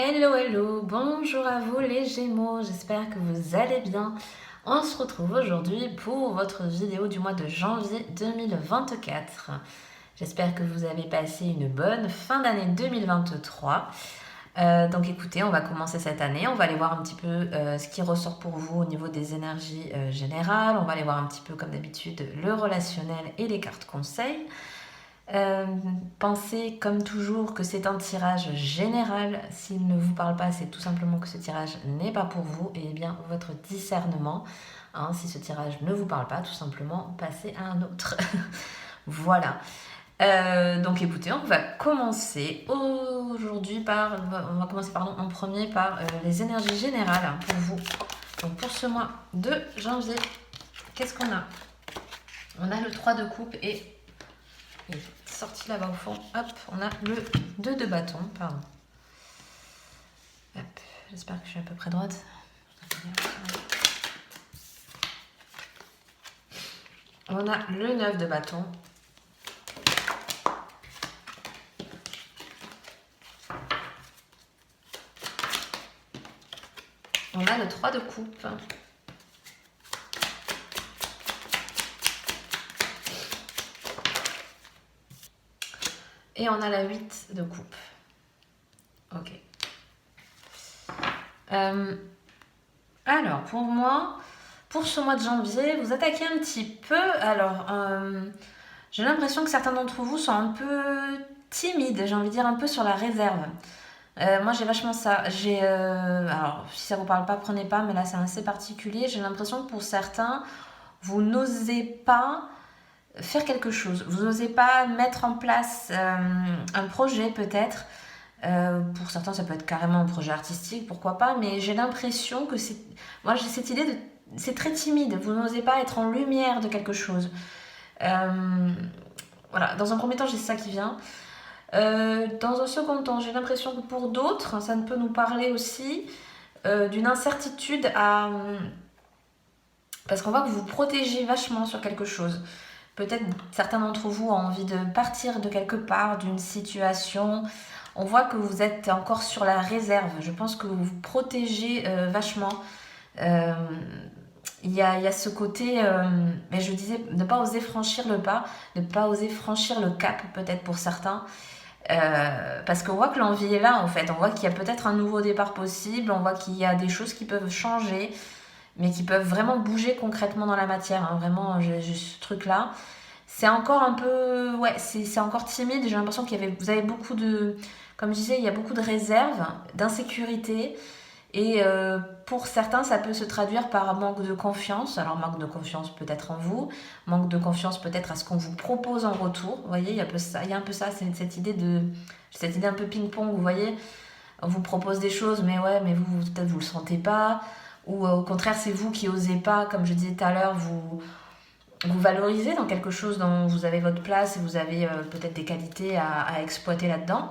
Hello, hello, bonjour à vous les Gémeaux, j'espère que vous allez bien. On se retrouve aujourd'hui pour votre vidéo du mois de janvier 2024. J'espère que vous avez passé une bonne fin d'année 2023. Donc écoutez, on va commencer cette année, on va aller voir un petit peu ce qui ressort pour vous au niveau des énergies générales, on va aller voir un petit peu comme d'habitude le relationnel et les cartes conseils. Pensez comme toujours que c'est un tirage général. S'il ne vous parle pas, c'est tout simplement que ce tirage n'est pas pour vous et bien votre discernement. Si ce tirage ne vous parle pas, tout simplement passez à un autre. Voilà. Donc écoutez, on va commencer aujourd'hui par, en premier par les énergies générales pour vous. Donc pour ce mois de janvier, qu'est-ce qu'on a? On a le 3 de coupe et sorti là-bas au fond. Hop, on a le 2 de bâton, pardon. Hop, j'espère que je suis à peu près droite. On a le 9 de bâton. On a le 3 de coupe. Et on a la 8 de coupe. Ok. Alors, pour moi, pour ce mois de janvier, vous attaquez un petit peu. Alors, j'ai l'impression que certains d'entre vous sont un peu timides, j'ai envie de dire un peu sur la réserve. Moi, j'ai vachement ça. Alors, si ça vous parle pas, prenez pas, mais là, c'est assez particulier. J'ai l'impression que pour certains, vous n'osez pas faire quelque chose. Vous n'osez pas mettre en place un projet, peut-être. Pour certains, ça peut être carrément un projet artistique, pourquoi pas, mais j'ai l'impression que c'est... Moi, j'ai cette idée de... C'est très timide, vous n'osez pas être en lumière de quelque chose. Voilà, dans un premier temps, j'ai ça qui vient. Dans un second temps, j'ai l'impression que pour d'autres, ça ne peut nous parler aussi d'une incertitude à... Parce qu'on voit que vous vous protégez vachement sur quelque chose. Peut-être certains d'entre vous ont envie de partir de quelque part, d'une situation. On voit que vous êtes encore sur la réserve. Je pense que vous vous protégez vachement. Il y a ce côté, mais je disais, ne pas oser franchir le pas, ne pas oser franchir le cap, peut-être pour certains. Parce qu'on voit que l'envie est là, en fait. On voit qu'il y a peut-être un nouveau départ possible. On voit qu'il y a des choses qui peuvent changer, mais qui peuvent vraiment bouger concrètement dans la matière. Vraiment, j'ai ce truc-là. C'est encore un peu... Ouais, c'est encore timide. J'ai l'impression vous avez beaucoup de... Comme je disais, il y a beaucoup de réserves, d'insécurité. Et pour certains, ça peut se traduire par un manque de confiance. Alors, manque de confiance peut-être en vous, manque de confiance peut-être à ce qu'on vous propose en retour. Vous voyez, il y a un peu ça, c'est cette idée un peu ping-pong, vous voyez. On vous propose des choses, mais ouais, mais vous peut-être vous le sentez pas. Ou au contraire, c'est vous qui osez pas, comme je disais tout à l'heure, vous valorisez dans quelque chose dont vous avez votre place et vous avez peut-être des qualités à exploiter là-dedans.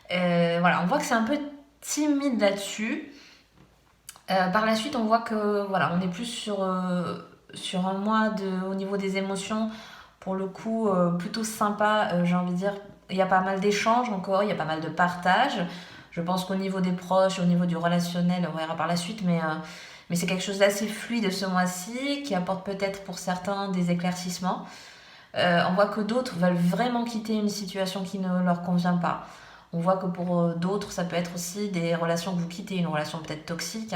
Voilà, on voit que c'est un peu timide là-dessus. Par la suite, on voit que voilà, on est plus sur un mois au niveau des émotions, pour le coup, plutôt sympa, j'ai envie de dire. Il y a pas mal d'échanges encore, il y a pas mal de partage. Je pense qu'au niveau des proches, au niveau du relationnel, on verra par la suite, mais c'est quelque chose d'assez fluide ce mois-ci, qui apporte peut-être pour certains des éclaircissements. On voit que d'autres veulent vraiment quitter une situation qui ne leur convient pas. On voit que pour d'autres, ça peut être aussi des relations que vous quittez, une relation peut-être toxique,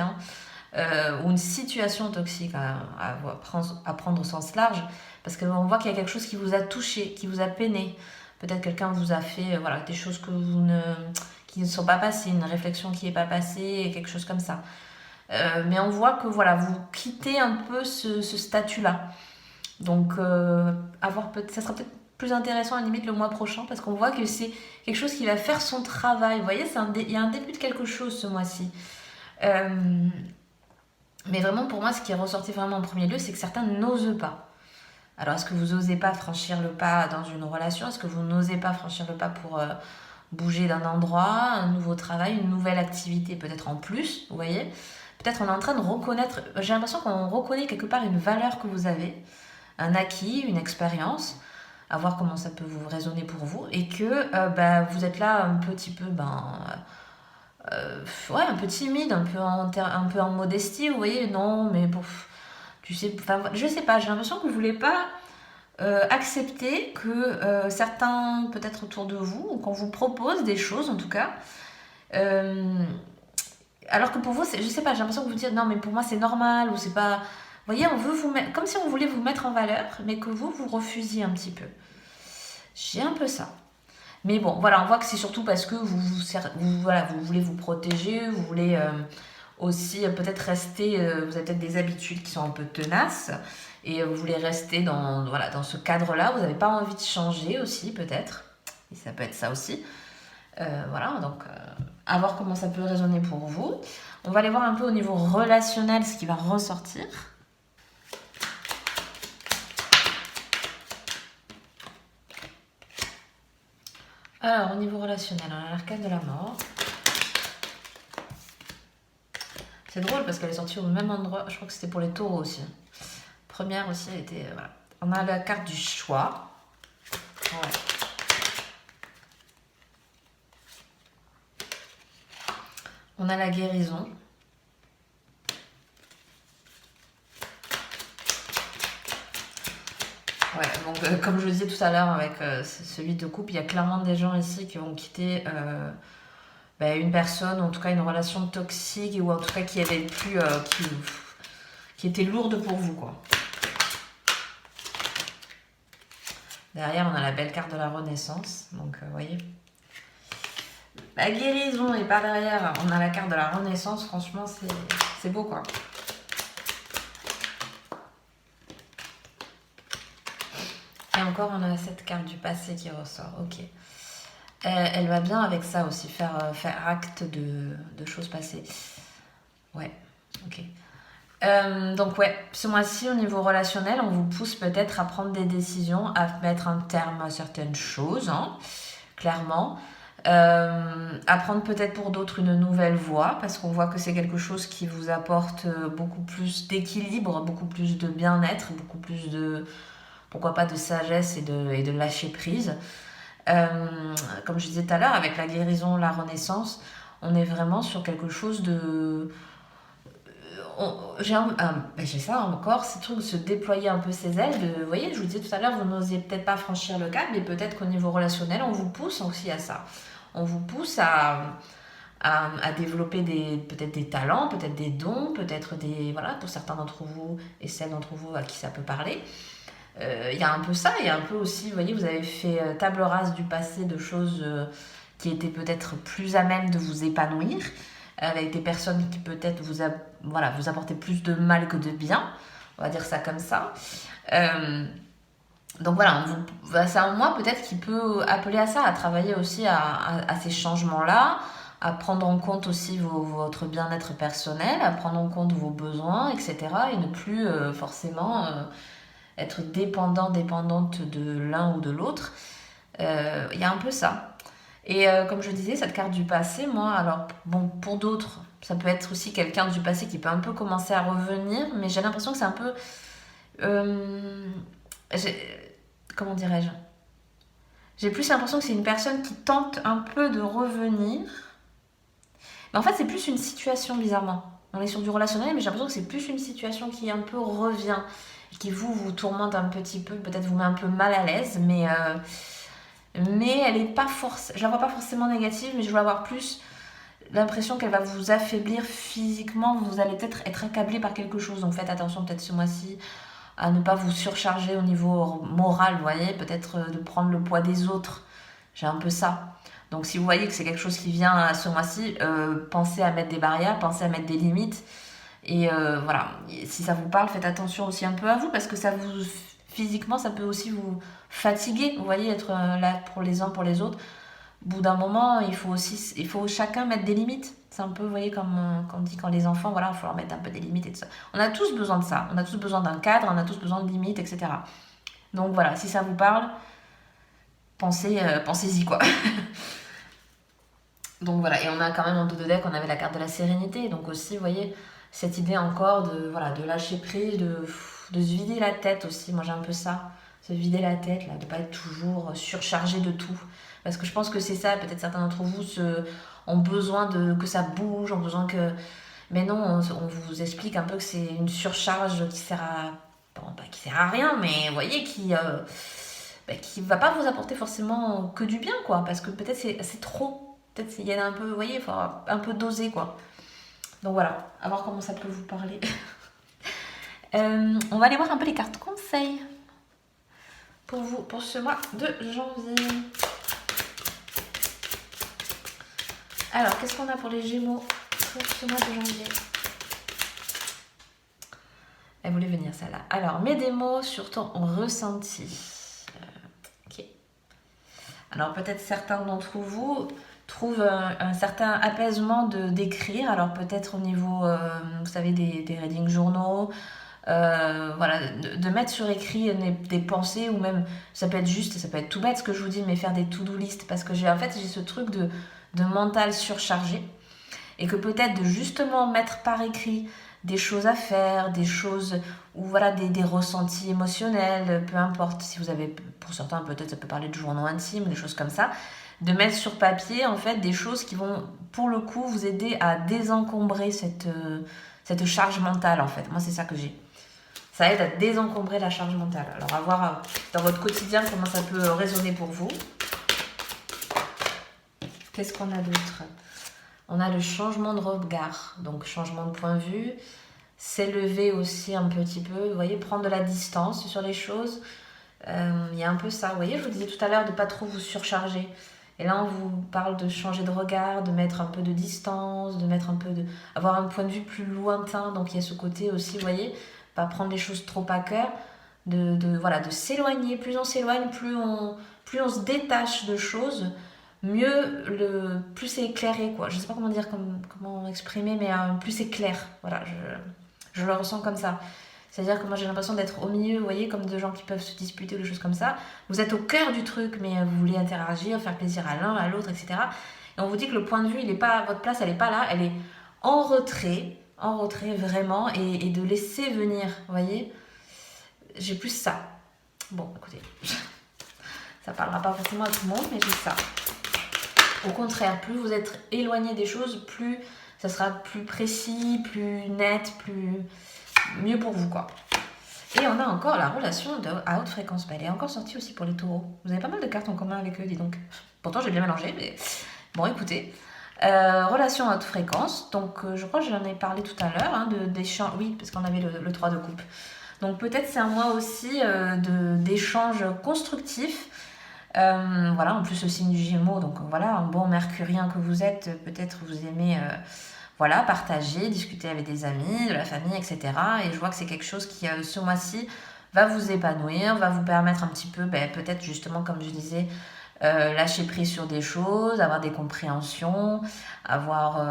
ou une situation toxique à prendre au sens large, parce qu'on voit qu'il y a quelque chose qui vous a touché, qui vous a peiné. Peut-être quelqu'un vous a fait des choses qui ne sont pas passées, une réflexion qui n'est pas passée, quelque chose comme ça. Mais on voit que voilà, vous quittez un peu ce statut-là. Donc, ça sera peut-être plus intéressant à la limite le mois prochain, parce qu'on voit que c'est quelque chose qui va faire son travail. Vous voyez, il y a un début de quelque chose ce mois-ci. Mais vraiment, pour moi, ce qui est ressorti vraiment en premier lieu, c'est que certains n'osent pas. Alors, est-ce que vous n'osez pas franchir le pas dans une relation? Est-ce que vous n'osez pas franchir le pas pour bouger d'un endroit, un nouveau travail, une nouvelle activité, peut-être en plus, vous voyez? Peut-être on est en train de reconnaître, j'ai l'impression qu'on reconnaît quelque part une valeur que vous avez, un acquis, une expérience, à voir comment ça peut vous résonner pour vous, et que vous êtes là un petit peu ouais, un peu timide, un peu en modestie, vous voyez, non, mais bon, tu sais, enfin, je sais pas, j'ai l'impression que vous voulez pas accepter que certains, peut-être autour de vous, ou qu'on vous propose des choses en tout cas, euh, alors que pour vous, je sais pas, j'ai l'impression que vous dites non, mais pour moi c'est normal, ou c'est pas. Vous voyez, on veut vous mettre, comme si on voulait vous mettre en valeur, mais que vous refusiez un petit peu. J'ai un peu ça. Mais bon, voilà, on voit que c'est surtout parce que voilà, vous voulez vous protéger, vous voulez aussi peut-être rester, vous avez peut-être des habitudes qui sont un peu tenaces, et vous voulez rester voilà, dans ce cadre-là, vous n'avez pas envie de changer aussi, peut-être, et ça peut être ça aussi. Voilà, donc à voir comment ça peut résonner pour vous. On va aller voir un peu au niveau relationnel ce qui va ressortir. Alors, au niveau relationnel, on a l'arcane de la mort. C'est drôle parce qu'elle est sortie au même endroit. Je crois que c'était pour les taureaux aussi. Première aussi, elle était. Voilà. On a la carte du choix. Ouais. On a la guérison. Ouais, donc comme je le disais tout à l'heure avec celui de couple, il y a clairement des gens ici qui vont quitter une personne, en tout cas une relation toxique, ou en tout cas qui avait plus, qui était lourde pour vous, quoi. Derrière, on a la belle carte de la Renaissance, donc vous voyez. La guérison, et par derrière, on a la carte de la Renaissance, franchement, c'est beau, quoi. Et encore, on a cette carte du passé qui ressort, ok. Elle va bien avec ça aussi, faire acte de choses passées. Ouais, ok. Donc ouais, ce mois-ci au niveau relationnel, on vous pousse peut-être à prendre des décisions, à mettre un terme à certaines choses, hein, clairement. À prendre peut-être pour d'autres une nouvelle voie, parce qu'on voit que c'est quelque chose qui vous apporte beaucoup plus d'équilibre, beaucoup plus de bien-être, beaucoup plus de, pourquoi pas, de sagesse et de lâcher prise. Comme je disais tout à l'heure, avec la guérison, la renaissance, on est vraiment sur quelque chose de... J'ai ça encore, ce truc de se déployer un peu ses ailes. Vous voyez, je vous disais tout à l'heure, vous n'osiez peut-être pas franchir le cap, mais peut-être qu'au niveau relationnel, on vous pousse aussi à ça. On vous pousse à développer peut-être des talents, peut-être des dons, peut-être des... Voilà, pour certains d'entre vous et celles d'entre vous à qui ça peut parler. Il y a un peu ça, il y a un peu aussi, vous voyez, vous avez fait table rase du passé de choses qui étaient peut-être plus à même de vous épanouir, avec des personnes qui peut-être vous apportaient plus de mal que de bien, on va dire ça comme ça. Donc voilà, c'est un mois peut-être qui peut appeler à ça, à travailler aussi à ces changements-là, à prendre en compte aussi votre bien-être personnel, à prendre en compte vos besoins, etc. Et ne plus forcément être dépendante de l'un ou de l'autre. Il y a un peu ça. Et comme je disais, cette carte du passé, moi, alors, bon, pour d'autres, ça peut être aussi quelqu'un du passé qui peut un peu commencer à revenir, mais j'ai l'impression que c'est un peu... comment dirais-je? J'ai plus l'impression que c'est une personne qui tente un peu de revenir. Mais en fait, c'est plus une situation, bizarrement. On est sur du relationnel, mais j'ai l'impression que c'est plus une situation qui un peu revient, qui vous tourmente un petit peu, peut-être vous met un peu mal à l'aise, mais elle est pas je la vois pas forcément négative, mais je dois avoir plus l'impression qu'elle va vous affaiblir physiquement. Vous allez peut-être être accablé par quelque chose, donc faites attention peut-être ce mois-ci à ne pas vous surcharger au niveau moral, vous voyez, peut-être de prendre le poids des autres. J'ai un peu ça. Donc si vous voyez que c'est quelque chose qui vient ce mois-ci, pensez à mettre des barrières, pensez à mettre des limites. Et voilà, si ça vous parle, faites attention aussi un peu à vous, parce que physiquement, ça peut aussi vous fatiguer. Vous voyez, être là pour les uns, pour les autres. Au bout d'un moment, il faut chacun mettre des limites. C'est un peu, vous voyez, comme on dit quand les enfants, voilà, il faut leur mettre un peu des limites et tout ça. On a tous besoin de ça. On a tous besoin d'un cadre, on a tous besoin de limites, etc. Donc voilà, si ça vous parle, pensez-y, quoi. Donc voilà, et on a quand même en dos de deck, on avait la carte de la sérénité. Donc aussi, vous voyez, cette idée encore de lâcher prise, de se vider la tête aussi. Moi, j'ai un peu ça. se vider la tête, là, de ne pas être toujours surchargé de tout. Parce que je pense que c'est ça, peut-être certains d'entre vous ont besoin que ça bouge, ont besoin que... Mais non, on vous explique un peu que c'est une surcharge qui sert à... Bon, bah, qui sert à rien, mais vous voyez, qui va pas vous apporter forcément que du bien, quoi. Parce que peut-être c'est trop. Peut-être il y en a un peu, vous voyez, il faut un peu doser, quoi. Donc voilà, à voir comment ça peut vous parler. On va aller voir un peu les cartes conseils pour vous, pour ce mois de janvier. Alors, qu'est-ce qu'on a pour les Gémeaux pour ce mois de janvier? Elle voulait venir, celle-là. Alors, mets des mots sur ton ressenti. Ok. Alors, peut-être certains d'entre vous trouvent un certain apaisement d'écrire. Alors, peut-être au niveau, vous savez, des readings journaux. Voilà, de mettre sur écrit des pensées, ou même, ça peut être juste, ça peut être tout bête ce que je vous dis, mais faire des to-do list. Parce que j'ai ce truc de mental surchargé. Et que peut-être de justement mettre par écrit des choses à faire, des choses, ou voilà, des ressentis émotionnels, peu importe, si vous avez, pour certains peut-être ça peut parler de journaux intimes, des choses comme ça, de mettre sur papier en fait des choses qui vont pour le coup vous aider à désencombrer cette charge mentale en fait. Moi c'est ça que j'ai. Ça aide à désencombrer la charge mentale. Alors à voir dans votre quotidien comment ça peut résonner pour vous. Qu'est-ce qu'on a d'autre? On a le changement de regard, donc changement de point de vue, s'élever aussi un petit peu, vous voyez, prendre de la distance sur les choses. Il y a un peu ça, vous voyez, je vous disais tout à l'heure de ne pas trop vous surcharger. Et là, on vous parle de changer de regard, de mettre un peu de distance, de mettre un peu avoir un point de vue plus lointain. Donc il y a ce côté aussi, vous voyez, pas prendre les choses trop à cœur, voilà, de s'éloigner. Plus on s'éloigne, plus on se détache de choses, plus c'est éclairé, quoi. Je sais pas comment dire, comment exprimer, mais plus c'est clair. Voilà, je le ressens comme ça. C'est-à-dire que moi j'ai l'impression d'être au milieu, vous voyez, comme deux gens qui peuvent se disputer ou des choses comme ça. Vous êtes au cœur du truc, mais vous voulez interagir, faire plaisir à l'un, à l'autre, etc. Et on vous dit que le point de vue, il est pas, votre place, elle n'est pas là, elle est en retrait vraiment, et de laisser venir, vous voyez. J'ai plus ça. Bon, écoutez, ça parlera pas forcément à tout le monde, mais j'ai ça. Au contraire, plus vous êtes éloigné des choses, plus ça sera plus précis, plus net, mieux pour vous, quoi. Et on a encore la relation à haute fréquence. Elle est encore sortie aussi pour les taureaux. Vous avez pas mal de cartes en commun avec eux, dis donc. Pourtant, j'ai bien mélangé, mais bon, écoutez. Relation à haute fréquence. Donc, je crois que j'en ai parlé tout à l'heure, hein, d'échange. Oui, parce qu'on avait le 3 de coupe. Donc, peut-être c'est un mois aussi d'échanges constructifs. Voilà, en plus, le signe du Gémeaux. Donc, voilà, un bon mercurien que vous êtes. Peut-être vous aimez... voilà, partager, discuter avec des amis, de la famille, etc. Et je vois que c'est quelque chose qui, ce mois-ci, va vous épanouir, va vous permettre un petit peu, peut-être justement, comme je disais, lâcher prise sur des choses, avoir des compréhensions, avoir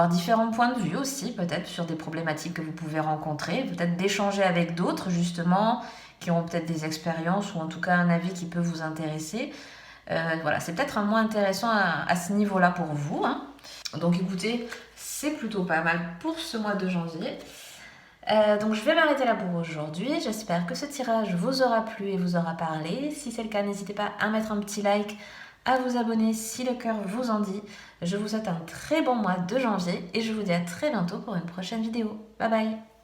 différents points de vue aussi, peut-être sur des problématiques que vous pouvez rencontrer, peut-être d'échanger avec d'autres, justement, qui ont peut-être des expériences ou en tout cas un avis qui peut vous intéresser. Voilà, c'est peut-être un mois intéressant à ce niveau-là pour vous, hein. Donc écoutez, c'est plutôt pas mal pour ce mois de janvier. Donc je vais m'arrêter là pour aujourd'hui. J'espère que ce tirage vous aura plu et vous aura parlé. Si c'est le cas, n'hésitez pas à mettre un petit like, à vous abonner si le cœur vous en dit. Je vous souhaite un très bon mois de janvier et je vous dis à très bientôt pour une prochaine vidéo. Bye bye!